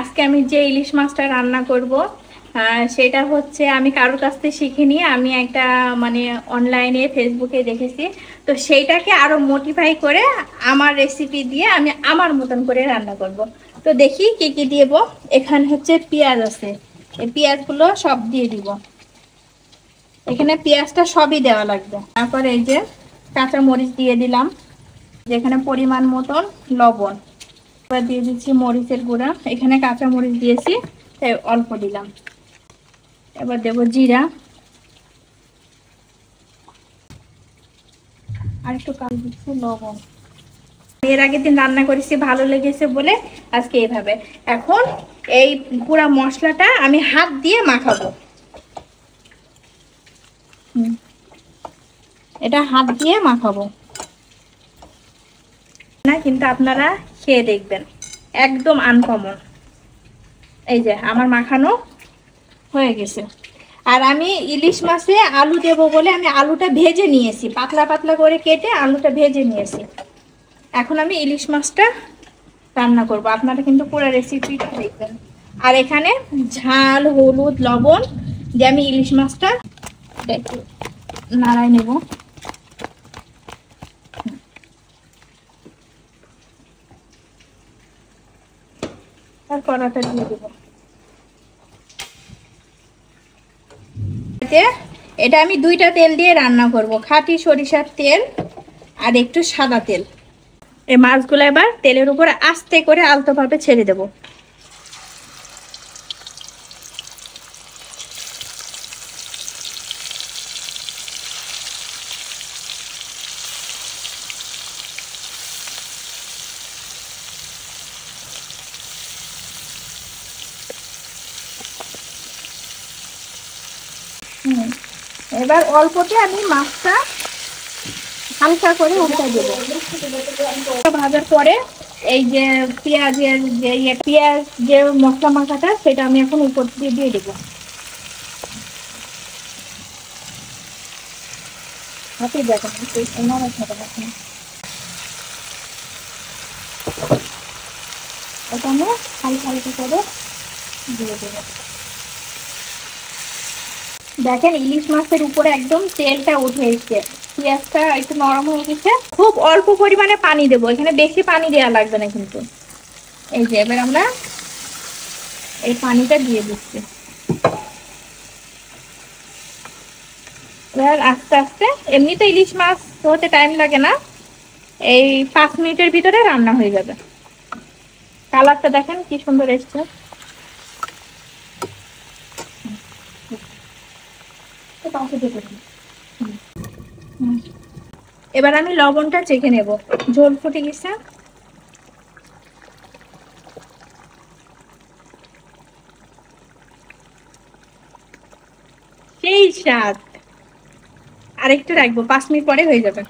আজকে আমি যে ইলিশ মাছটা রান্না করব সেটা হচ্ছে আমি কারোর কাছ থেকে শিখিনি, আমি একটা মানে অনলাইনে ফেসবুকে দেখেছি। তো সেইটাকে আরো মডিফাই করে আমার রেসিপি দিয়ে আমি আমার মতন করে রান্না করব। তো দেখি কি কি দিব। এখানে হচ্ছে পেঁয়াজ আছে, এই পেঁয়াজগুলো সব দিয়ে দিব। এখানে পেঁয়াজটা সবই দেওয়া লাগবে। তারপর এই যে কাঁচা মরিচ দিয়ে দিলাম, যেখানে পরিমাণ মতন লবণ। এবার দিয়ে দিচ্ছি মরিচের গুঁড়া, এখানে কাঁচা মরিচ দিয়েছি তাই অল্প দিলাম। এবার দেবো জিরা, আর একটু কালো দিচ্ছি লবণ। এর আগের দিন রান্না করেছি, ভালো লেগেছে বলে আজকে এইভাবে। এখন এই পুরা মশলাটা আমি হাত দিয়ে মাখাবো। এটা হাত দিয়ে মাখাবো না, কিন্তু আপনারা খেয়ে দেখবেন, একদম আনকমন। এই যে আমার মাখানো হয়ে গেছে। আর আমি ইলিশ মাছে আলু দেবো বলে আমি আলুটা ভেজে নিয়েছি, পাতলা পাতলা করে কেটে আলুটা ভেজে নিয়েছি। এখন আমি ইলিশ মাছটা রান্না করব, আপনারা কিন্তু পুরো রেসিপিটা দেখবেন। আর এখানে ঝাল, হলুদ, লবণ দিয়ে আমি ইলিশ মাছটা একটু নাড়াই নেব। আর কড়াটা দিয়ে দেবো। এটা আমি দুইটা তেল দিয়ে রান্না করব, খাঁটি সরিষার তেল আর একটু সাদা তেল। এই মাছগুলো এবার তেলের উপরে আস্তে করে আলতোভাবে ছেড়ে দেব। এবার অল্পতে আমি মাছটা হালকা করে উল্টে দেবো। ভাজার পরে এই যে পেঁয়াজের যে পেঁয়াজ যে মশলা মাখাটা সেটা আমি এখন উপর দিয়ে দিয়ে দেবো। হাতে দেখেন এটা আমি হালকা হালকা করে দিয়ে দেবো। দেখেন ইলিশ মাছের উপরে একদম তেলটা উঠে এসছে, পেঁয়াজটা একটু নরম হয়ে গেছে। খুব অল্প পরিমাণে পানি দেবো, এখানে বেশি পানি দেওয়া লাগবে না কিন্তু। এই যে এবার আমরা এই পানিটা দিয়ে দিচ্ছি। এবার আস্তে আস্তে, এমনিতে ইলিশ মাছ হতে টাইম লাগে না, এই 5 মিনিটের ভিতরে রান্না হয়ে যাবে। কালারটা দেখেন কি সুন্দর এসছে। এবার আমি লবণটা চেখে নেব, ঝোল ফুটে গেছে। সেই স্বাদ। আরেকটু রাখবো, 5 মিনিট পরে হয়ে যাবে।